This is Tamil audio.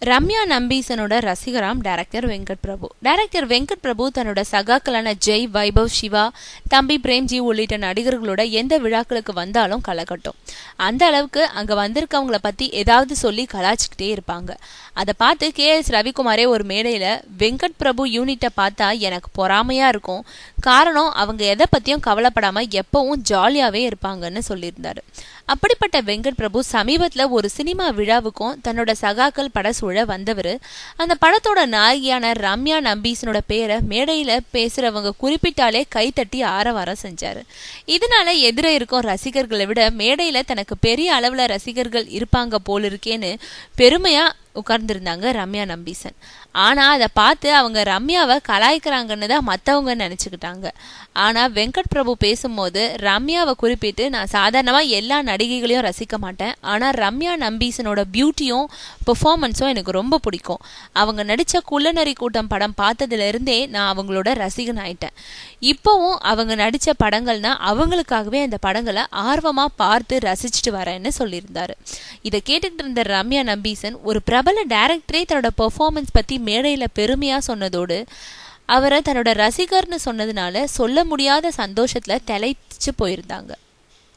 ரம்யா நம்பீசனோட ரசிகராம் டைரக்டர் வெங்கட் பிரபு. டைரக்டர் வெங்கட் பிரபு தன்னோட சகாக்களான ஜெய், வைபவ், சிவா, தம்பி பிரேம்ஜி உள்ளிட்ட நடிகர்களோட எந்த விழாக்களுக்கு வந்தாலும் கலக்கட்டும். அந்த அளவுக்கு அங்க வந்திருக்கவங்கள பத்தி ஏதாவது சொல்லி கலாச்சிக்கிட்டே இருப்பாங்க. அதை பார்த்து KS ரவிக்குமாரே ஒரு மேடையில வெங்கட் பிரபு யூனிட்டை பார்த்தா எனக்கு பொறாமையா இருக்கும், காரணம் அவங்க எதை பத்தியும் கவலைப்படாம எப்பவும் ஜாலியாவே இருப்பாங்கன்னு சொல்லியிருந்தாரு. அப்படிப்பட்ட வெங்கட் பிரபு சமீபத்துல ஒரு சினிமா விழாவுக்கும் தன்னோட சகாக்கள் பட சூழ வந்தவர். அந்த படத்தோட நாயகியான ரம்யா நம்பீசனோட பேரை மேடையில பேசுறவங்க குறிப்பிட்டாலே கைத்தட்டி ஆரவாரம் செஞ்சாரு. இதனால எதிர இருக்கும் ரசிகர்களை விட மேடையில தனக்கு பெரிய அளவுல ரசிகர்கள் இருப்பாங்க போல இருக்கேன்னு பெருமையா உட்கார்ந்துருந்தாங்க ரம்யா நம்பீசன். ஆனா அதை பார்த்து அவங்க ரம்யாவை கலாய்க்கிறாங்கன்னு தான் மற்றவங்க நினைச்சுக்கிட்டாங்க. ஆனா வெங்கட் பிரபு பேசும்போது ரம்யாவை குறிப்பிட்டு, நான் சாதாரணமா எல்லா நடிகைகளையும் ரசிக்க மாட்டேன், ஆனா ரம்யா நம்பீசனோட பியூட்டியும் பெர்ஃபார்மன்ஸும் எனக்கு ரொம்ப பிடிக்கும். அவங்க நடிச்ச குள்ளநரி கூட்டம் படம் பார்த்ததுல இருந்தே நான் அவங்களோட ரசிகன் ஆயிட்டேன். இப்பவும் அவங்க நடிச்ச படங்கள்னா அவங்களுக்காகவே அந்த படங்களை ஆர்வமா பார்த்து ரசிச்சுட்டு வரேன்னு சொல்லியிருந்தாரு. இதை கேட்டுக்கிட்டு இருந்த ரம்யா நம்பீசன் ஒரு பிரபல டைரக்டரே தன்னோட பெர்ஃபார்மன்ஸ் பத்தி மேடையில பெருமையா சொன்னதோடு அவரை தன்னோட ரசிகர்னு சொன்னதுனால சொல்ல முடியாத சந்தோஷத்துல திளைச்சு போயிருந்தாங்க.